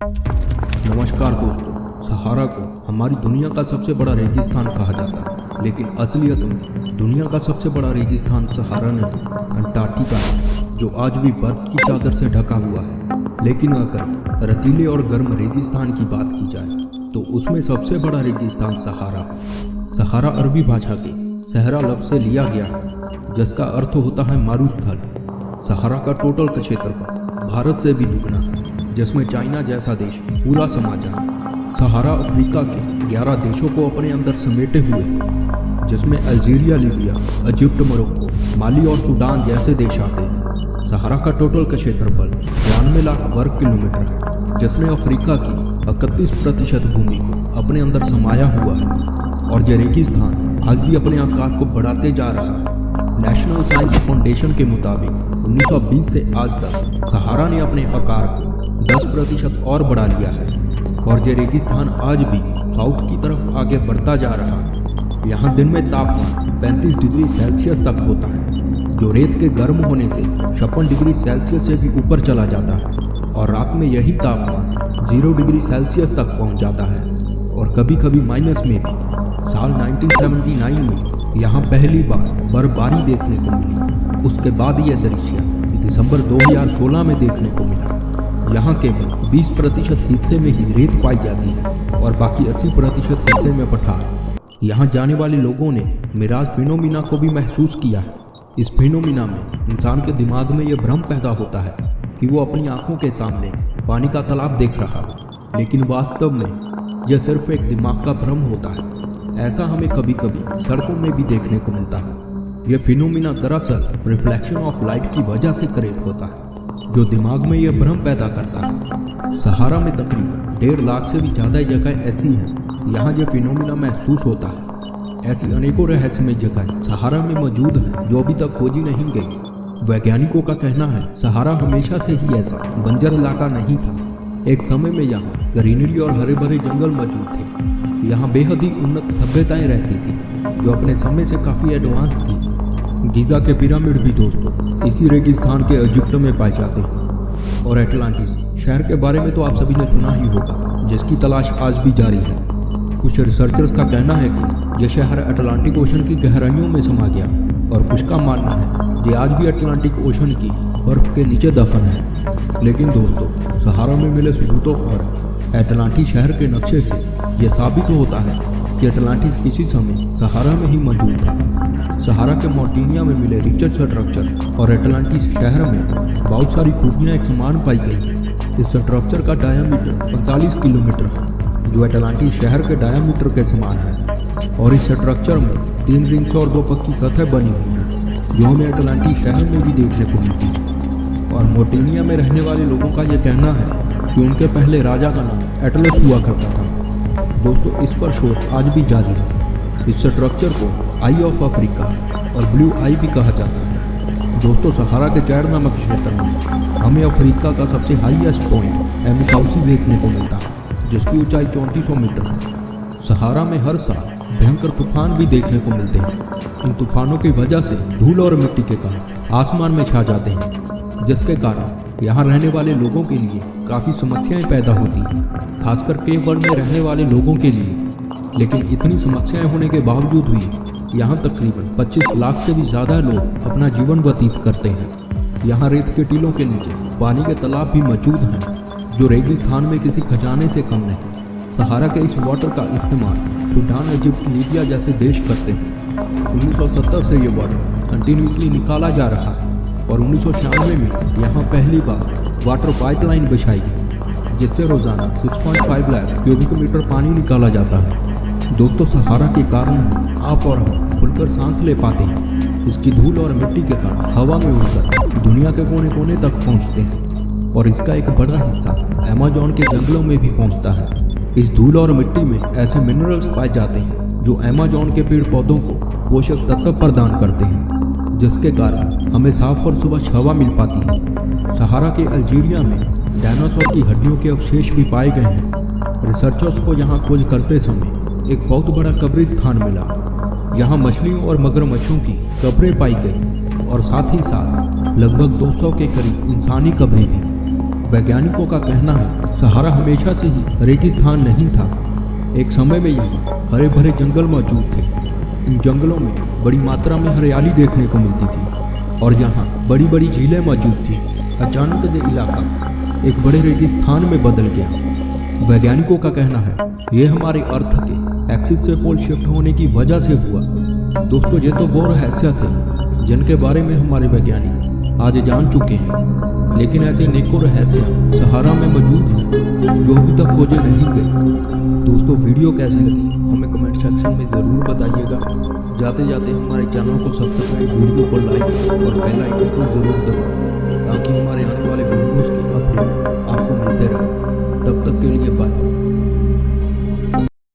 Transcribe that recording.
नमस्कार दोस्तों। सहारा को हमारी दुनिया का सबसे बड़ा रेगिस्तान कहा जाता है, लेकिन असलियत में दुनिया का सबसे बड़ा रेगिस्तान सहारा नहीं, अंटार्कटिका है, जो आज भी बर्फ की चादर से ढका हुआ है। लेकिन अगर रतीले और गर्म रेगिस्तान की बात की जाए तो उसमें सबसे बड़ा रेगिस्तान सहारा है। सहारा अरबी भाषा के सहरा लफ्ज़ से लिया गया है, जिसका अर्थ होता है मारुस्थल। सहारा का टोटल क्षेत्रफल भारत से भी दुगना है, जिसमें चाइना जैसा देश पूरा समा जाए। सहारा अफ्रीका के 11 देशों को अपने अंदर समेटे हुए, जिसमें अल्जीरिया, लीबिया, इजिप्ट, मोरक्को, माली और सूडान जैसे देश आते हैं। सहारा का टोटल क्षेत्रफल 92 लाख वर्ग किलोमीटर है, जिसने अफ्रीका की 31% भूमि को अपने अंदर समाया हुआ है। और यह रेगिस्तान आज भी अपने आकार को बढ़ाते जा रहा है। नेशनल साइंस फाउंडेशन के मुताबिक 1920 से आज तक सहारा ने अपने आकार को 10% और बढ़ा लिया है, और ये रेगिस्तान आज भी साउथ की तरफ आगे बढ़ता जा रहा है। यहाँ दिन में तापमान 35 डिग्री सेल्सियस तक होता है, जो रेत के गर्म होने से 56 डिग्री सेल्सियस से भी ऊपर चला जाता है, और रात में यही तापमान 0 डिग्री सेल्सियस तक पहुँच जाता है, और कभी कभी माइनस में भी। साल 1979 में यहाँ पहली बार बर्फबारी देखने को मिली। उसके बाद यह दृश्य दिसंबर 2016 में देखने को मिला। यहाँ केवल 20% हिस्से में ही रेत पाई जाती है, और बाकी 80% हिस्से में पठार। यहाँ जाने वाले लोगों ने मिराज फिनोमिना को भी महसूस किया है। इस फिनोमिना में इंसान के दिमाग में यह भ्रम पैदा होता है कि वो अपनी आंखों के सामने पानी का तालाब देख रहा हो, लेकिन वास्तव में यह सिर्फ एक दिमाग का भ्रम होता है। ऐसा हमें कभी कभी सड़कों में भी देखने को मिलता है। यह फिनोमिना दरअसल रिफ्लेक्शन ऑफ लाइट की वजह से क्रिएट होता है, जो दिमाग में यह भ्रम पैदा करता है। सहारा में तकरीबन 1.5 लाख से भी ज़्यादा जगह ऐसी हैं यहाँ यह फिनोमिना महसूस होता है। ऐसी अनेकों रहस्यमय जगह सहारा में मौजूद हैं, जो अभी तक खोजी नहीं गई। वैज्ञानिकों का कहना है सहारा हमेशा से ही ऐसा बंजर इलाका नहीं था। एक समय में यहाँ ग्रीनरी और हरे भरे जंगल मौजूद थे। यहाँ बेहद ही उन्नत सभ्यताएं रहती थी, जो अपने समय से काफ़ी एडवांस थी। गीज़ा के पिरामिड भी दोस्तों इसी रेगिस्तान के इजिप्ट में पाए जाते हैं। और एटलांटिस शहर के बारे में तो आप सभी ने सुना ही होगा, जिसकी तलाश आज भी जारी है। कुछ रिसर्चर्स का कहना है कि यह शहर अटलांटिक ओशन की गहराइयों में समा गया, और कुछ का मानना है कि आज भी अटलांटिक ओशन की बर्फ के नीचे दफन है। लेकिन दोस्तों, सहारा में मिले सबूतों और एटलांटिस शहर के नक्शे से यह साबित होता है कि अटलांटिस किसी समय सहारा में ही मौजूद है। सहारा के मॉर्टिनिया में मिले रिचर्ड स्ट्रक्चर और एटलांटिस शहर में बहुत सारी खूबियाँ एक समान पाई गई। इस स्ट्रक्चर का डायमीटर 45 किलोमीटर है, जो एटलांटिस शहर के डायमीटर के समान है। और इस स्ट्रक्चर में 3 रिंग्स और 2 पक्की सतह बनी हुई है, जो हमें एटलांटिस शहर में भी देखने को मिलती है। और मॉर्टिनिया में रहने वाले लोगों का यह कहना है कि उनके पहले राजा का नाम एटलस हुआ करता था। दोस्तों, इस पर शोध आज भी जारी है। इस स्ट्रक्चर को आई ऑफ अफ्रीका और ब्लू आई भी कहा जाता है। दोस्तों, सहारा के चैड नामक क्षेत्र में हमें अफ्रीका का सबसे हाईएस्ट पॉइंट एमिकाउसी देखने को मिलता है, जिसकी ऊंचाई 3400 मीटर है। सहारा में हर साल भयंकर तूफान भी देखने को मिलते हैं। इन तूफानों की वजह से धूल और मिट्टी के कण आसमान में छा जाते हैं, जिसके कारण यहाँ रहने वाले लोगों के लिए काफ़ी समस्याएं पैदा होती हैं, खासकर केप वर्ल्ड में रहने वाले लोगों के लिए। लेकिन इतनी समस्याएं होने के बावजूद भी यहाँ तकरीबन 25 लाख से भी ज़्यादा लोग अपना जीवन व्यतीत करते हैं। यहाँ रेत के टीलों के नीचे पानी के तालाब भी मौजूद हैं, जो रेगिस्तान में किसी खजाने से कम नहीं। सहारा के इस वाटर का इस्तेमाल सूडान, इजिप्ट, लीबिया जैसे देश करते हैं। 1970 से ये वाटर कंटिन्यूसली निकाला जा रहा है, और 1996 में यहाँ पहली बार वाटर पाइपलाइन बिछाई गई, जिससे रोज़ाना 6.5 लाख क्यूबिक मीटर पानी निकाला जाता है। दोस्तों, सहारा के कारण आप और हम खुलकर सांस ले पाते हैं। इसकी धूल और मिट्टी के कारण हवा में उड़कर दुनिया के कोने कोने तक पहुँचते हैं, और इसका एक बड़ा हिस्सा अमेज़न के जंगलों में भी पहुँचता है। इस धूल और मिट्टी में ऐसे मिनरल्स पाए जाते हैं जो अमेज़न के पेड़ पौधों को पोषक तत्व प्रदान करते हैं, जिसके कारण हमें साफ और स्वच्छ हवा मिल पाती है। सहारा के अल्जीरिया में डायनासोर की हड्डियों के अवशेष भी पाए गए हैं। रिसर्चर्स को यहाँ खोज करते समय एक बहुत बड़ा कब्रिस्तान मिला। यहाँ मछलियों और मगरमच्छों की कब्रें पाई गई, और साथ ही साथ लगभग 200 के करीब इंसानी कब्रें भी। वैज्ञानिकों का कहना है सहारा हमेशा से ही रेगिस्तान नहीं था। एक समय में यहाँ हरे भरे जंगल मौजूद थे। इन जंगलों में बड़ी मात्रा में हरियाली देखने को मिलती थी और यहाँ बड़ी बड़ी झीलें मौजूद थी। अचानक ये इलाका एक बड़े रेगिस्तान में बदल गया। वैज्ञानिकों का कहना है ये हमारे अर्थ के एक्सिस से पोल शिफ्ट होने की वजह से हुआ। दोस्तों, ये तो वो रहस्य थे जिनके बारे में हमारे वैज्ञानिक आज जान चुके हैं, लेकिन ऐसे नेकों रहस्य सहारा में मौजूद हैं जो अभी तक खोजे नहीं गए। दोस्तों, वीडियो कैसी लगी हमें कमेंट सेक्शन में ज़रूर बताइएगा। जाते जाते हमारे चैनल को सब्सक्राइब, वीडियो को लाइक और बेल आइकन को ज़रूर दबाएं ताकि हमारे आने वाले वीडियोज़ की अपडेट